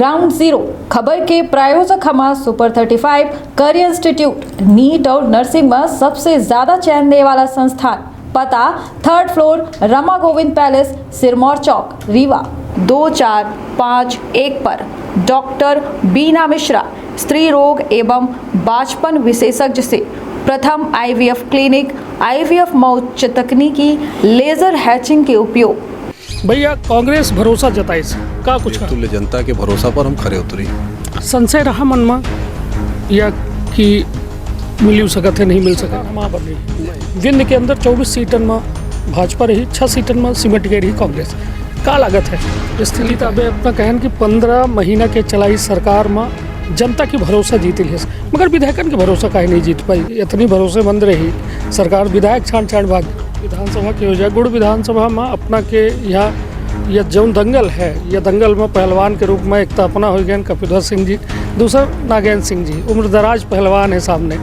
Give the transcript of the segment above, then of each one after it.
Ground zero खबर के प्रायोजक हमारा सुपर 35 करियर इंस्टीट्यूट नीट और नर्सिंग में सबसे ज्यादा चयन देने वाला संस्थान। पता 3rd floor Rama Govind palace, Sirmaur Chowk, Rewa 2451 पर। डॉक्टर बीना मिश्रा, स्त्री रोग एवं बांझपन विशेषज्ञ से प्रथम IVF क्लिनिक, IVF में उच्च तकनीकी लेजर हैचिंग के उपयोग। भैया कांग्रेस भरोसा जताई का कुछ तुल्य जनता के भरोसा पर हम खरे उतरी। संशय रहा मन में या कि मिल सकत है नहीं मिल सकता हमारा बन रही विंध्य के अंदर 24 सीटन में भाजपा रही, 6 सीटन में सिमट गई रही कांग्रेस का लागत है स्थिति। तो अबे अपना कहन कि 15 महीना के चलाई सरकार में जनता की भरोसा जीती है, मगर विधायकन के भरोसा काहे नहीं जीत पाई। इतनी भरोसेमंद रही सरकार, विधायक छान छान भाग विधानसभा की हो जाए। गुड़ विधानसभा में अपना के यहाँ यह जौन दंगल है, यह दंगल में पहलवान के रूप में एक तो अपना हो गए कपिलधर सिंह जी, दूसरा नागेंद्र सिंह जी, उम्रदराज पहलवान है सामने,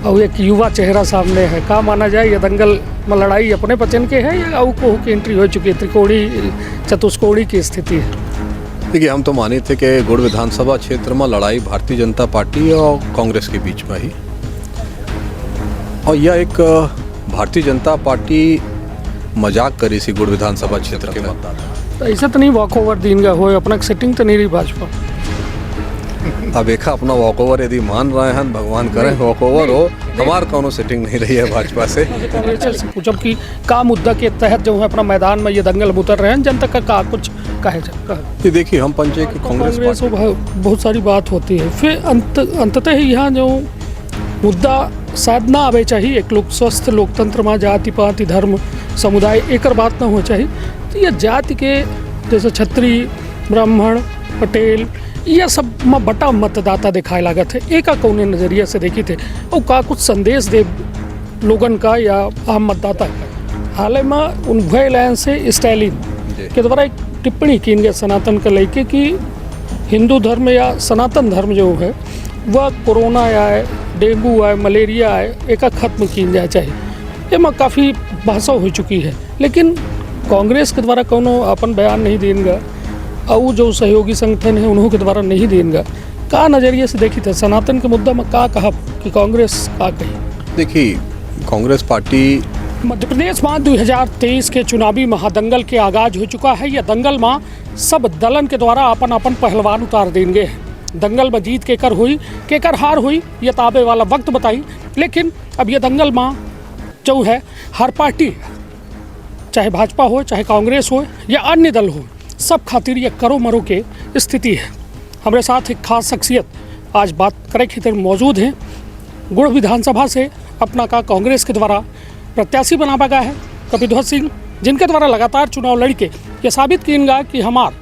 और एक युवा चेहरा सामने है। का माना जाए यह दंगल में लड़ाई अपने पचन के है या को की एंट्री हो चुकी है, त्रिकोणी चतुष्कोणी की स्थिति है। देखिए, हम तो माने थे कि गुड़ विधानसभा क्षेत्र में लड़ाई भारतीय जनता पार्टी और कांग्रेस के बीच में ही, और यह एक भारतीय जनता पार्टी मजाक करी सी गुड़ विधानसभा क्षेत्र के मतदाता। तो ऐसा तो नहीं वॉक ओवर दिन का हो, अपना सेटिंग तो नहीं रही भाजपा। अब एक अपना वॉक ओवर यदि मान रहे हैं, भगवान करें वॉक ओवर हो, हमार कोनो सेटिंग नहीं रही है भाजपा से। पूछब कि का मुद्दा के तहत जो है अपना मैदान में ये दंगल उतर रहे हैं, जनता का कुछ कहे। देखिए, हम पंचे की कांग्रेस बहुत सारी बात होती है, फिर अंततः यहाँ जो मुद्दा शायद ना आवे चाहिए, एक लोग स्वस्थ लोकतंत्र में जाति पाति धर्म समुदाय एक बात ना हो चाहिए। तो यह जाति के जैसे क्षत्रिय ब्राह्मण पटेल यह सब में बटा मतदाता दिखाए लागत है। एक कौने नज़रिए से देखी थे और का कुछ संदेश दे लोगन का या आम मतदाता का। हाल ही में उन्भय लाइन से स्टालिन के द्वारा एक टिप्पणी की गई सनातन के लेके कि हिंदू धर्म या सनातन धर्म जो है वह कोरोना आए, डेंगू आए, मलेरिया आए एक खत्म की जाए चाहिए। ये काफ़ी बहसा हो चुकी है, लेकिन कांग्रेस के द्वारा कोनो अपन बयान नहीं देंगे और जो सहयोगी संगठन है उन्हों के द्वारा नहीं देंगे। का नज़रिए से देखी थे सनातन के मुद्दा में का कहा कि कांग्रेस का कही। देखिए, कांग्रेस पार्टी मध्य प्रदेश में 2023 के चुनावी महादंगल के आगाज हो चुका है। यह दंगल में सब दलन के द्वारा अपन अपन पहलवान उतार देंगे। दंगल में जीत केकर हुई केकर हार हुई यह ताबे वाला वक्त बताई, लेकिन अब यह दंगल में जो है हर पार्टी चाहे भाजपा हो चाहे कांग्रेस हो या अन्य दल हो, सब खातिर यह करो मरो के स्थिति है। हमारे साथ एक खास शख्सियत आज बात करे खातिर मौजूद हैं। गुड़ विधानसभा से अपना का कांग्रेस के द्वारा प्रत्याशी बनावा गया है कपिलधर सिंह, जिनके द्वारा लगातार चुनाव लड़के ये साबित किया गया कि हमार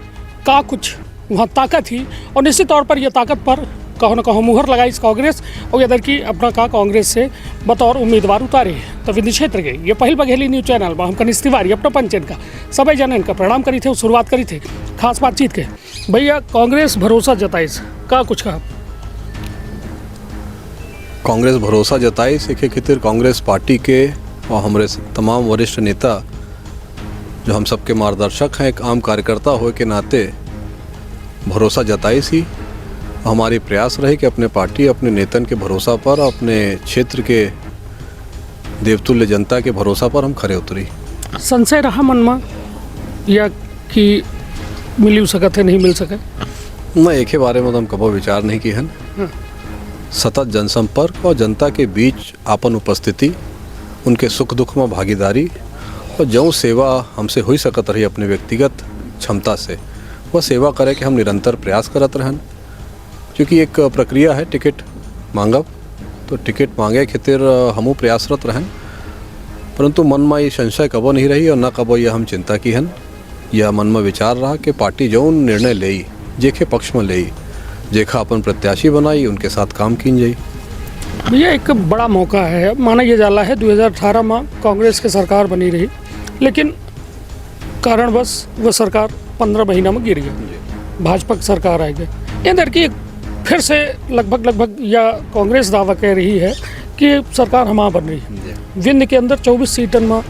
का कुछ वहाँ ताकत ही, और निश्चित तौर पर यह ताकत पर कहो न कहो मुहर लगाई इस कांग्रेस और इधर की अपना का कांग्रेस से बतौर उम्मीदवार उतारे है। तो विंध्य क्षेत्र के ये पहल बघेली न्यूज चैनल में हम कनिष्ठ तिवारी अपना पंचन का सभी जन इनका प्रणाम करी थे, शुरुआत करी थे खास बातचीत के। भैया कांग्रेस भरोसा जताई का कुछ कहा। कांग्रेस भरोसा जताई सीखे खातिर कांग्रेस पार्टी के और हमारे तमाम वरिष्ठ नेता जो हम सबके मार्गदर्शक हैं, एक आम कार्यकर्ता हो के नाते भरोसा जताई सी। हमारी प्रयास रहे कि अपने पार्टी अपने नेतन के भरोसा पर, अपने क्षेत्र के देवतुल्य जनता के भरोसा पर हम खरे उतरी। संशय रहा मन में या कि मिल सकत है नहीं मिल सके ना, एक ही बारे में तो हम कभी विचार नहीं की है। सतत जनसंपर्क और जनता के बीच आपन उपस्थिति, उनके सुख दुख में भागीदारी और जो सेवा हमसे हो सकत रही अपने व्यक्तिगत क्षमता से, वह सेवा करे कि हम निरंतर प्रयास करत रहन। क्योंकि एक प्रक्रिया है टिकट मांगब, तो टिकट मांगे खातिर हमू प्रयासरत रहन, परंतु मन में ये संशय कबो नहीं रही और न कबो यह हम चिंता की हन। यह मन में विचार रहा कि पार्टी जो निर्णय ले जेके पक्ष में ले, जेखा अपन प्रत्याशी बनाई उनके साथ काम की जाई। भैया एक बड़ा मौका है, माना यह जाला है 2018 में कांग्रेस की सरकार बनी रही, लेकिन कारणवश वह सरकार 15 महीना में गिर गई, भाजपा की सरकार आ गई। इधर की फिर से लगभग या कांग्रेस दावा कह रही है कि सरकार हमारा बन रही है। विंध्य के अंदर 24 सीटन में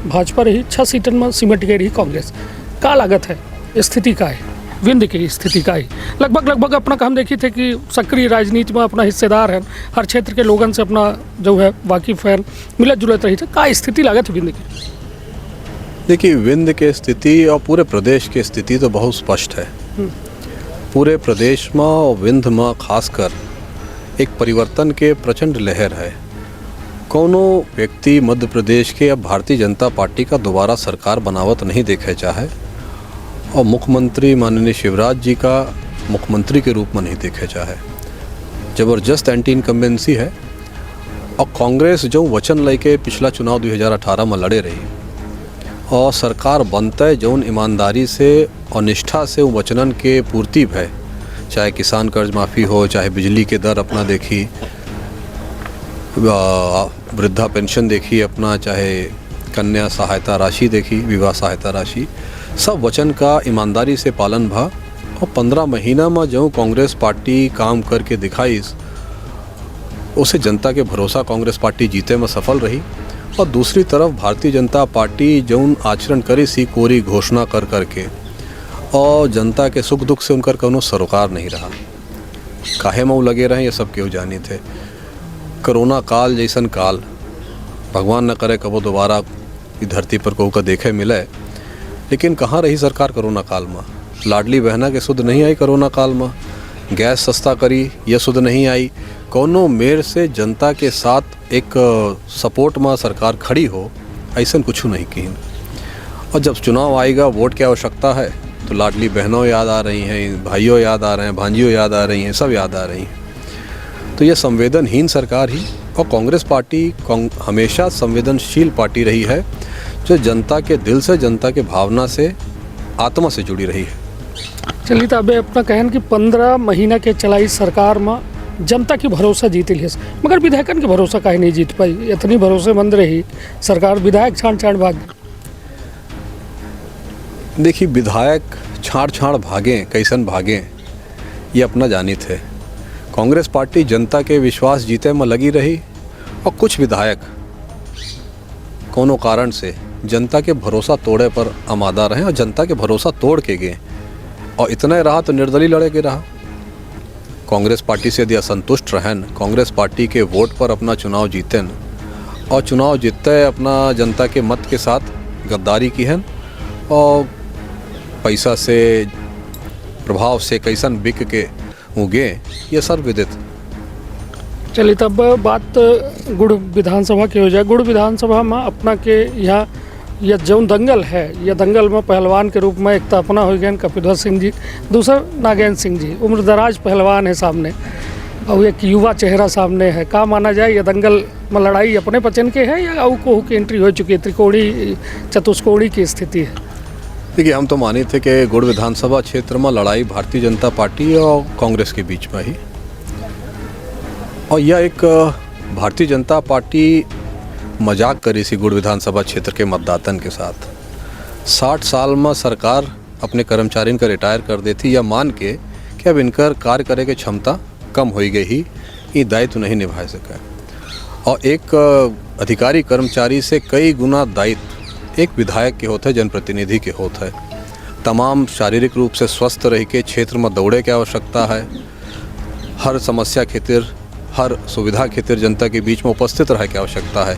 भाजपा रही, 6 सीटन में सिमट गई रही कांग्रेस। का लागत है स्थिति का है। विंध्य की स्थिति का ही लगभग अपना हम देखी थे कि सक्रिय राजनीति में अपना हिस्सेदार है, हर क्षेत्र के लोगों से अपना जो है वाकिफ है, मिलत जुलत रही थे। का स्थिति लागत विंध्य की? देखिए, विंध्य के स्थिति और पूरे प्रदेश की स्थिति तो बहुत स्पष्ट है। पूरे प्रदेश में और विंध्य में खासकर एक परिवर्तन के प्रचंड लहर है। कोनो व्यक्ति मध्य प्रदेश के अब भारतीय जनता पार्टी का दोबारा सरकार बनावत नहीं देखे चाहे और मुख्यमंत्री माननीय शिवराज जी का मुख्यमंत्री के रूप में नहीं देखे चाहे। ज़बरदस्त एंटी इनकम्बेंसी है और कांग्रेस जो वचन लेके पिछला चुनाव 2018 में लड़े रही और सरकार बनते जौन ईमानदारी से और निष्ठा से वो वचनन के पूर्ति भय, चाहे किसान कर्ज माफ़ी हो, चाहे बिजली के दर अपना देखी, वृद्धा पेंशन देखी अपना, चाहे कन्या सहायता राशि देखी, विवाह सहायता राशि, सब वचन का ईमानदारी से पालन भा। और 15 महीना में जो कांग्रेस पार्टी काम करके दिखाई उसे जनता के भरोसा कांग्रेस पार्टी जीते में सफल रही। और दूसरी तरफ भारतीय जनता पार्टी जौन आचरण करी सी कोरी घोषणा कर करके और जनता के सुख दुख से उनकर कोनो सरोकार नहीं रहा। काहे में लगे रहे ये सब क्यों जानी थे। कोरोना काल जैसन काल भगवान न करे कबो दोबारा इस धरती पर को देखे मिले, लेकिन कहाँ रही सरकार कोरोना काल में। लाडली बहना के सुध नहीं आई कोरोना काल में, गैस सस्ता करी यह सुध नहीं आई। कोनो मेर से जनता के साथ एक सपोर्ट में सरकार खड़ी हो ऐसा कुछ नहीं की। और जब चुनाव आएगा, वोट की आवश्यकता है तो लाडली बहनों याद आ रही हैं, भाइयों याद आ रहे हैं, भांजियों याद आ रही हैं, सब याद आ रही हैं। तो ये संवेदनहीन सरकार ही। और कांग्रेस पार्टी हमेशा संवेदनशील पार्टी रही है जो जनता के दिल से, जनता के भावना से, आत्मा से जुड़ी रही है। चलिए, तो अब अपना कहन कि 15 महीना के चलाई सरकार में जनता की भरोसा जीत ली, मगर विधायकन के भरोसा काहे नहीं जीत पाई? इतनी भरोसेमंद रही सरकार, विधायक छाड़ छाड़ भाग। देखिए, विधायक छाड़ छाड़ भागें, कैसन भागें, ये अपना जानी थे। कांग्रेस पार्टी जनता के विश्वास जीते में लगी रही और कुछ विधायक कोनो कारण से जनता के भरोसा तोड़े पर आमादा रहे और जनता के भरोसा तोड़ के गए। और इतना ही रहा तो निर्दलीय लड़े के रहा। कांग्रेस पार्टी से यदि असंतुष्ट रहन, कांग्रेस पार्टी के वोट पर अपना चुनाव जीतन और चुनाव जीतते अपना जनता के मत के साथ गद्दारी की है और पैसा से, प्रभाव से कैसन बिक के उगे, ये सर्वविदित। चलिए, तब बात गुड़ विधानसभा की हो जाए। गुड़ विधानसभा में अपना के यहाँ यह जौन दंगल है, यह दंगल में पहलवान के रूप में एक तो अपना हो गए कपिलध्वज सिंह जी, दूसरा नागेंद्र सिंह जी, उम्रदराज पहलवान है सामने और एक युवा चेहरा सामने है। का माना जाए ये दंगल में लड़ाई अपने पचन के है या अऊ कोहू की एंट्री हो चुकी है, त्रिकोणी चतुष्कोणी की स्थिति है? देखिए, हम तो माने थे कि गुड़ विधानसभा क्षेत्र में लड़ाई भारतीय जनता पार्टी और कांग्रेस के बीच में ही, और यह एक भारतीय जनता पार्टी मजाक करी सी गुड़ विधानसभा क्षेत्र के मतदातन के साथ। 60 साल में सरकार अपने कर्मचारियों का रिटायर कर देती या मान के कि अब इनकर कार्य करे की क्षमता कम हो गई ही, ये दायित्व नहीं निभा सका। और एक अधिकारी कर्मचारी से कई गुना दायित्व एक विधायक के होते हैं, जनप्रतिनिधि के होते हैं। तमाम शारीरिक रूप से स्वस्थ रह के क्षेत्र में दौड़े की आवश्यकता है, हर समस्या खातिर, हर सुविधा खातिर जनता के बीच में उपस्थित रहे की आवश्यकता है।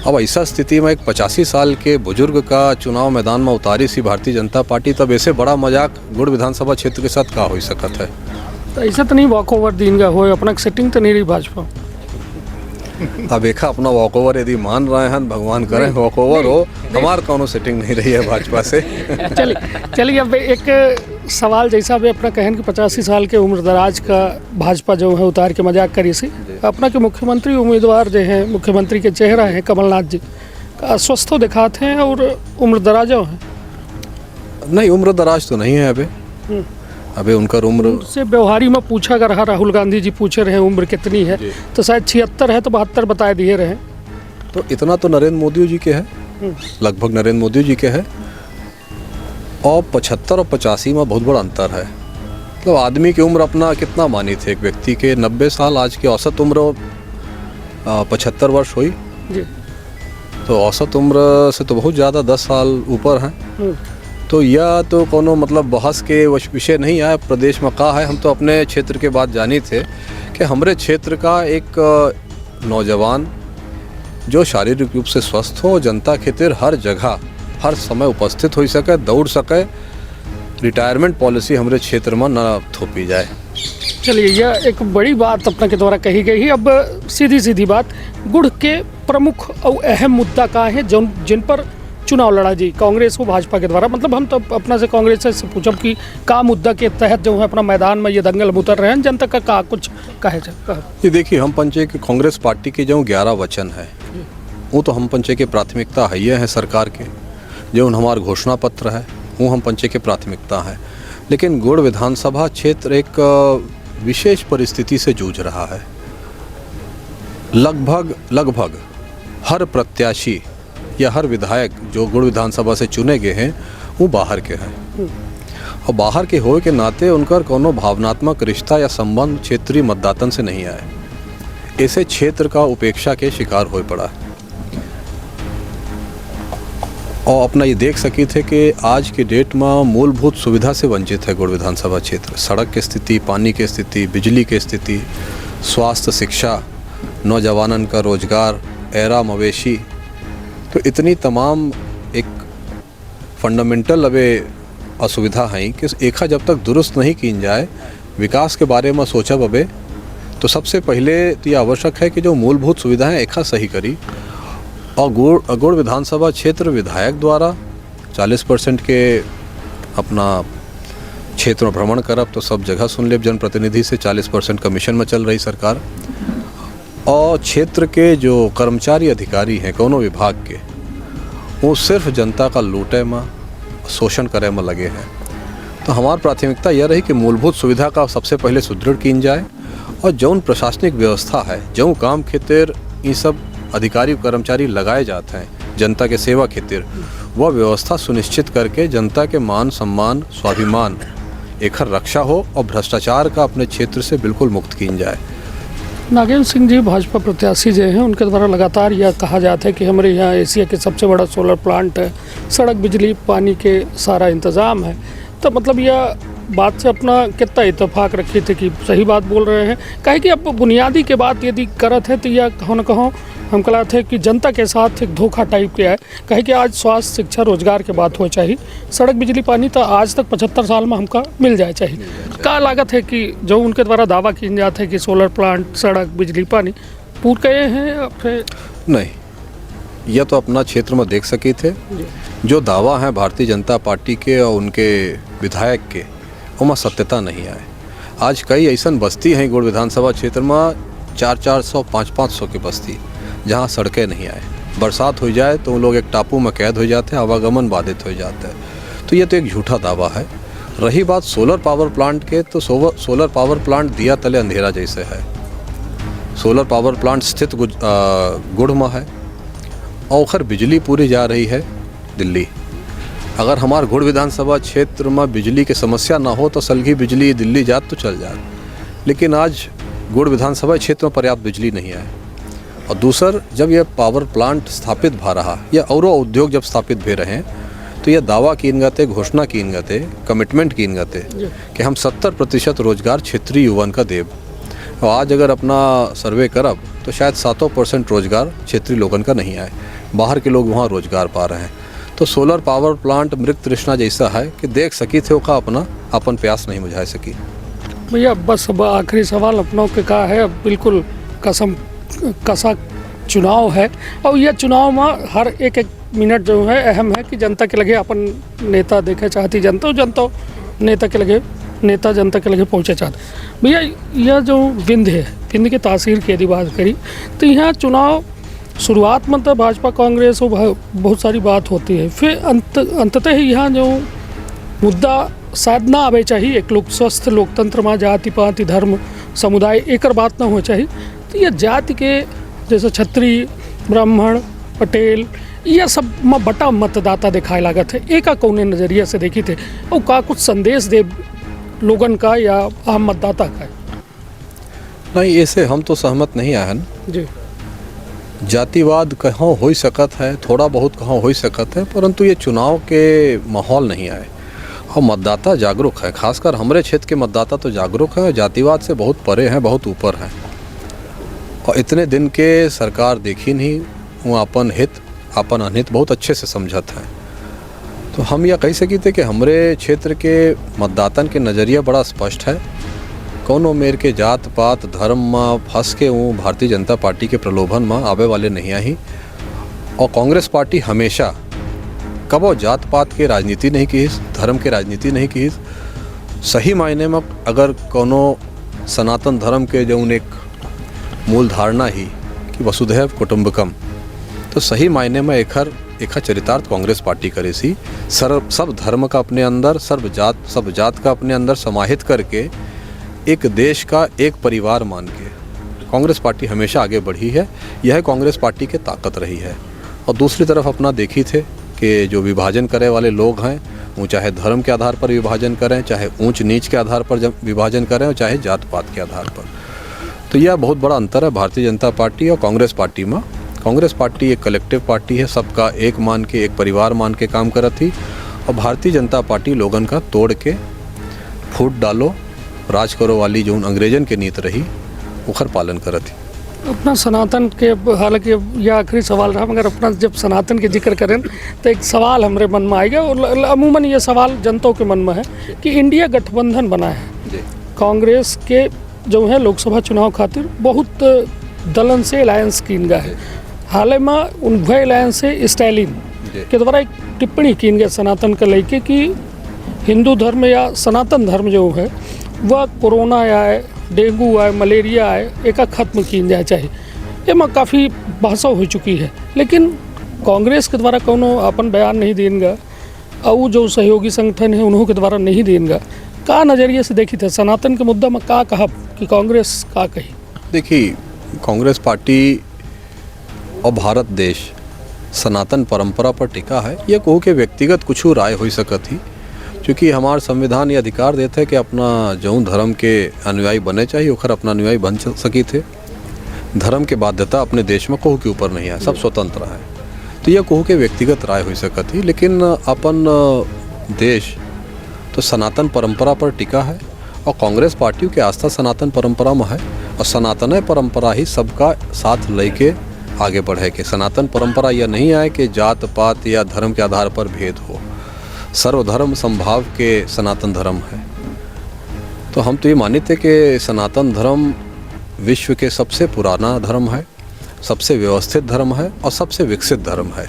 अब ऐसा स्थिति में एक 85 साल के बुजुर्ग का चुनाव मैदान में उतारी सी भारतीय जनता पार्टी, तब ऐसे बड़ा मजाक गुड़ विधानसभा क्षेत्र के साथ का हो सकता है? तो ऐसा तो नहीं वॉक ओवर दिन का हो, अपना सेटिंग तो नहीं रही भाजपा। अब देखा अपना वॉक ओवर यदि मान रहे हैं, भगवान करें वॉक ओवर हो, हमार कोनो सेटिंग नहीं रही है भाजपा से। चलिए, अब एक सवाल जैसा भी अपना कहन कि 85 साल के उम्र दराज का भाजपा जो है उतार के मजाक करी सी, अपना के मुख्यमंत्री उम्मीदवार जो हैं, मुख्यमंत्री के चेहरा हैं कमलनाथ जी, अस्वस्थ दिखाते हैं और उम्र दराजों हैं। नहीं, उम्र दराज तो नहीं है अबे उनका उम्र से व्यवहारी में पूछा कर रहा, राहुल गांधी जी पूछे रहे उम्र कितनी है, तो शायद 76 है तो 72 बता दिए रहे। तो इतना तो नरेंद्र मोदी जी के है, लगभग नरेंद्र मोदी जी के है। और 75 और 85 में बहुत बड़ा अंतर है। तो आदमी की उम्र अपना कितना मानी थे, एक व्यक्ति के 90 साल, आज की औसत उम्र 75 वर्ष हुई जी। तो औसत उम्र से तो बहुत ज़्यादा 10 साल ऊपर हैं। तो यह तो कोनो मतलब बहस के विषय नहीं है। प्रदेश में का है, हम तो अपने क्षेत्र के बात जानी थे कि हमारे क्षेत्र का एक नौजवान जो शारीरिक रूप से स्वस्थ हो, जनता खातिर हर जगह हर समय उपस्थित हो सके, दौड़ सके, रिटायरमेंट पॉलिसी हमारे क्षेत्र में न थोपी जाए। चलिए, यह एक बड़ी बात अपने के द्वारा कही गई है। अब सीधी बात, गुड़ के प्रमुख और अहम मुद्दा का है जिन पर चुनाव लड़ा जी कांग्रेस व भाजपा के द्वारा। मतलब हम तो अपना से कांग्रेस से पूछब कि का मुद्दा के तहत जो है अपना मैदान में ये दंगल में उतर रहे हैं, जनता का कुछ कहे ये देखिए, हम पंचे के कांग्रेस पार्टी के जो 11 वचन है वो तो हम पंचे के प्राथमिकता है, ये है सरकार के जो हमारा घोषणा पत्र है वो हम पंचे के प्राथमिकता है। लेकिन गुड़ विधानसभा क्षेत्र एक विशेष परिस्थिति से जूझ रहा है। लगभग हर प्रत्याशी या हर विधायक जो गुड़ विधानसभा से चुने गए हैं वो बाहर के हैं और बाहर के होए के नाते उनका कोनो भावनात्मक रिश्ता या संबंध क्षेत्रीय मतदातन से नहीं आए। ऐसे क्षेत्र का उपेक्षा के शिकार हो पड़ा और अपना ये देख सकी थे कि आज के डेट में मूलभूत सुविधा से वंचित है गुड़ विधानसभा क्षेत्र। सड़क की स्थिति, पानी की स्थिति, बिजली की स्थिति, स्वास्थ्य, शिक्षा, नौजवानन का रोजगार, एरा मवेशी, तो इतनी तमाम एक फंडामेंटल अबे असुविधा हैं कि एका जब तक दुरुस्त नहीं की जाए, विकास के बारे में सोचब अबे तो सबसे पहले तो ये आवश्यक है कि जो मूलभूत सुविधाएं एका सही करी। और गुड़ विधानसभा क्षेत्र विधायक द्वारा 40% के अपना क्षेत्र में भ्रमण करब तो सब जगह सुन लेब, जनप्रतिनिधि से 40% कमीशन में चल रही सरकार। और क्षेत्र के जो कर्मचारी अधिकारी हैं कोनो विभाग के, वो सिर्फ जनता का लूटे में, शोषण करे में लगे हैं। तो हमारी प्राथमिकता यह रही कि मूलभूत सुविधा का सबसे पहले सुदृढ़ की जाए और जौन प्रशासनिक व्यवस्था है, जो काम खातिर ये सब अधिकारी कर्मचारी लगाए जाते हैं जनता के सेवा खातिर, वह व्यवस्था सुनिश्चित करके जनता के मान सम्मान, स्वाभिमान एक रक्षा हो और भ्रष्टाचार का अपने क्षेत्र से बिल्कुल मुक्त की जाए। नागेंद्र सिंह जी भाजपा प्रत्याशी जो हैं उनके द्वारा लगातार यह कहा जाता है कि हमारे यहाँ एशिया के सबसे बड़ा सोलर प्लांट है, सड़क, बिजली, पानी के सारा इंतज़ाम है। तो मतलब यह बात से अपना कितना इत्तेफाक रखे थे कि सही बात बोल रहे हैं। कहे कि अब बुनियादी के बात यदि करत है तो यह कहो न कहो हम कहा थे कि जनता के साथ एक धोखा टाइप के है। कहे कि आज स्वास्थ्य, शिक्षा, रोजगार के बात हो चाहिए, सड़क, बिजली, पानी तो आज तक 75 साल में हमका मिल जाए चाहिए। का लागत है कि जो उनके द्वारा दावा किया जाता है कि सोलर प्लांट, सड़क, बिजली, पानी पूर्ण गए हैं फिर नहीं, यह तो अपना क्षेत्र में देख सके थे। जो दावा है भारतीय जनता पार्टी के और उनके विधायक के, उनमें सत्यता नहीं आए। आज कई ऐसा बस्ती हैं गुड़ विधानसभा क्षेत्र में 400-400, 500-500 की बस्ती जहाँ सड़कें नहीं आए। बरसात हो जाए तो वो लोग एक टापू में कैद हो जाते हैं, आवागमन बाधित हो जाता है। तो ये तो एक झूठा दावा है। रही बात सोलर पावर प्लांट के, तो सोलर पावर प्लांट दिया तले अंधेरा जैसे है। सोलर पावर प्लांट स्थित गुड़ में है और खैर बिजली पूरी जा रही है दिल्ली। अगर हमारे गुड़ विधानसभा क्षेत्र में बिजली की समस्या ना हो तो सलगी बिजली दिल्ली जात तो चल जाए, लेकिन आज गुड़ विधानसभा क्षेत्र में पर्याप्त बिजली नहीं है। और दूसर, जब यह पावर प्लांट स्थापित भा रहा या और उद्योग जब स्थापित भे रहे हैं तो यह दावा कीन गते, घोषणा कीन गते, कमिटमेंट कीन गते कि हम 70% रोजगार क्षेत्रीय युवान का देव। और आज अगर अपना सर्वे करब तो शायद 7% रोजगार क्षेत्रीय लोगन का नहीं आए, बाहर के लोग वहाँ रोजगार पा रहे हैं। तो सोलर पावर प्लांट मृत तृष्णा जैसा है कि देख सकी थे का अपन प्यास नहीं बुझा सकी। भैया बस अब आखिरी सवाल अपनों के का है, अब बिल्कुल कसा चुनाव है और यह चुनाव में हर एक मिनट जो है अहम है कि जनता के लगे अपन नेता देखे चाहती जनता नेता के लगे पहुँचे चाहते। भैया यह जो विंध्य है, विंध्य की तासीर की यदि बात करी तो यहाँ चुनाव शुरुआत में तो भाजपा कांग्रेस और बहुत सारी बात होती है, फिर अंततः ही यहाँ जो मुद्दा शायद ना आवे चाहिए, एक स्वस्थ लोकतंत्र में जाति पाति धर्म समुदाय एक बात ना हो चाहिए। तो यह जाति के जैसे क्षत्रिय, ब्राह्मण, पटेल, यह सब में बटा मतदाता दिखाए लागत है। एक कौने नज़रिए से देखी थे और का कुछ संदेश दे लोगन का या आम मतदाता का? नहीं, ऐसे हम तो सहमत नहीं आए हैं जी। जातिवाद कहाँ हो सकत है, थोड़ा बहुत कहाँ हो सकत है, परंतु ये चुनाव के माहौल नहीं आए और मतदाता जागरूक है। खासकर हमारे क्षेत्र के मतदाता तो जागरूक हैं और जातिवाद से बहुत परे हैं, बहुत ऊपर हैं। और इतने दिन के सरकार देखी नहीं, वो अपन हित अपन अनहित बहुत अच्छे से समझत है। तो हम यह कह सकी थे कि हमारे क्षेत्र के मतदातन के नज़रिया बड़ा स्पष्ट है। कौनो मेर के जात पात धर्म में फंस के वो भारतीय जनता पार्टी के प्रलोभन में आवे वाले नहीं आई। और कांग्रेस पार्टी हमेशा कबो जात पात के राजनीति नहीं की, धर्म के राजनीति नहीं की। सही मायने में अगर कोनो सनातन धर्म के जो एक मूल धारणा ही कि वसुधैव कुटुंबकम, तो सही मायने में एक चरितार्थ कांग्रेस पार्टी करे सी। सब धर्म का अपने अंदर, सब जात का अपने अंदर समाहित करके एक देश का एक परिवार मान के कांग्रेस पार्टी हमेशा आगे बढ़ी है। यह कांग्रेस पार्टी की ताकत रही है। और दूसरी तरफ अपना देखी थे कि जो विभाजन करे वाले लोग हैं, वो चाहे धर्म के आधार पर विभाजन करें, चाहे ऊंच नीच के आधार पर जब विभाजन करें, और चाहे जात पात के आधार पर। तो यह बहुत बड़ा अंतर है भारतीय जनता पार्टी और कांग्रेस पार्टी में। कांग्रेस पार्टी एक कलेक्टिव पार्टी है, सबका एक मान के, एक परिवार मान के काम करत थी। और भारतीय जनता पार्टी लोगन का तोड़ के फूट डालो राज करो वाली जो अंग्रेजन के नीति रही उखर पालन करत थी। अपना सनातन के, हालांकि यह आखिरी सवाल रहा, मगर अपना जब सनातन के जिक्र करें तो एक सवाल हमारे मन में आएगा, और अमूमन ये सवाल जनताओं के मन में है कि इंडिया गठबंधन बना है कांग्रेस के जो है लोकसभा चुनाव खातिर बहुत दलन से अलायंस कीन गया है। हाल में उन भय अलायंस से स्टालिन के द्वारा एक टिप्पणी कीन गया सनातन के लेके कि हिंदू धर्म या सनातन धर्म जो है वह कोरोना आए, डेंगू आए, मलेरिया आए, एक खत्म की जाए चाहिए। ये में काफ़ी बहसा हो चुकी है, लेकिन कांग्रेस के द्वारा कोनो अपन बयान नहीं देंगे और जो सहयोगी संगठन है उन्हों के द्वारा नहीं देंगे। का नज़रिए से देखी थे सनातन के मुद्दा में का कहा कि कांग्रेस का कही? देखिए, कांग्रेस पार्टी और भारत देश सनातन परंपरा पर टिका है। ये कहूँ कि व्यक्तिगत कुछ राय हो सकत ही, क्योंकि हमारा संविधान ये अधिकार देता है कि अपना जो धर्म के अनुयायी बने चाहिए ओखर अपना अनुयायी बन सकी थे। धर्म के बाध्यता अपने देश में कहू के ऊपर नहीं है, सब स्वतंत्र है। तो यह कहू के व्यक्तिगत राय हो सकती है, लेकिन अपन देश तो सनातन परंपरा पर टिका है और कांग्रेस पार्टियों की आस्था सनातन परंपरा में है। और सनातन परंपरा ही सबका साथ लेके आगे बढ़े के। सनातन परंपरा यह नहीं आए कि जात पात या धर्म के आधार पर भेद हो। सर्वधर्म संभाव के सनातन धर्म है। तो हम तो ये मानते कि सनातन धर्म विश्व के सबसे पुराना धर्म है, सबसे व्यवस्थित धर्म है और सबसे विकसित धर्म है।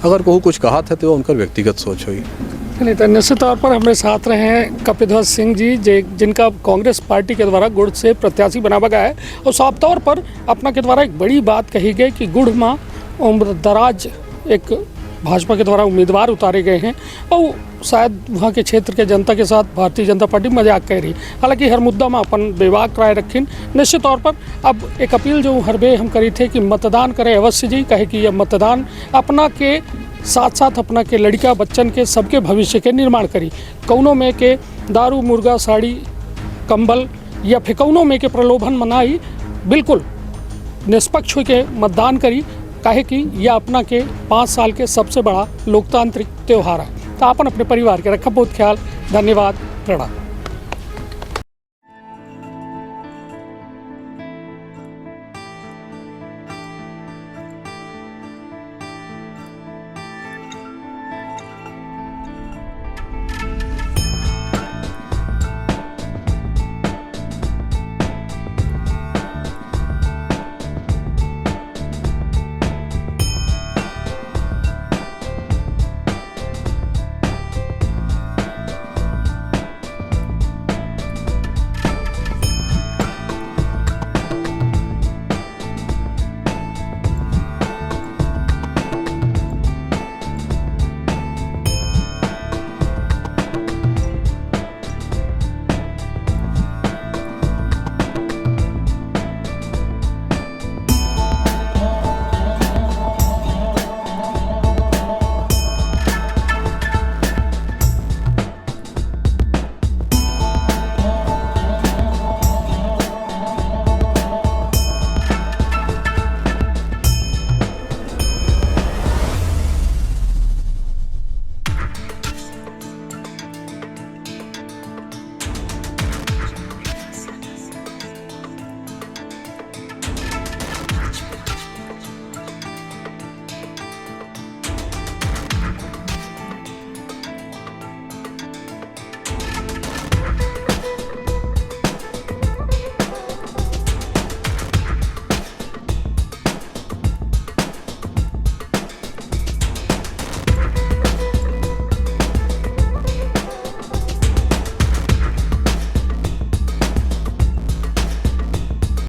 अगर कोई कुछ कहा था तो उनका व्यक्तिगत सोच हुई। नहीं तो निश्चित तौर पर हमारे साथ रहे हैं कपिध्वज सिंह जी, जिनका कांग्रेस पार्टी के द्वारा गुड़ से प्रत्याशी बनावा गया है। और साफ तौर पर अपना के द्वारा एक बड़ी बात कही गई कि गुड़ में उम्र दराज एक भाजपा के द्वारा उम्मीदवार उतारे गए हैं और शायद वहाँ के क्षेत्र के जनता के साथ भारतीय जनता पार्टी मजाक कह रही। हालांकि हर मुद्दा में अपन बेबाक राय रखीन। निश्चित तौर पर अब एक अपील जो हर बे हम करी थे कि मतदान करें अवश्य जी, कहे कि यह मतदान अपना के साथ साथ अपना के लड़का बच्चन के सबके भविष्य के निर्माण करी। कौनों में के दारू मुर्गा साड़ी कंबल या फिर कौनों में के प्रलोभन मनाई, बिल्कुल निष्पक्ष के मतदान करी, काहे कि यह अपना के 5 साल के सबसे बड़ा लोकतांत्रिक त्यौहार है। तो अपन अपने परिवार के रखा बहुत ख्याल। धन्यवाद, प्रणाम।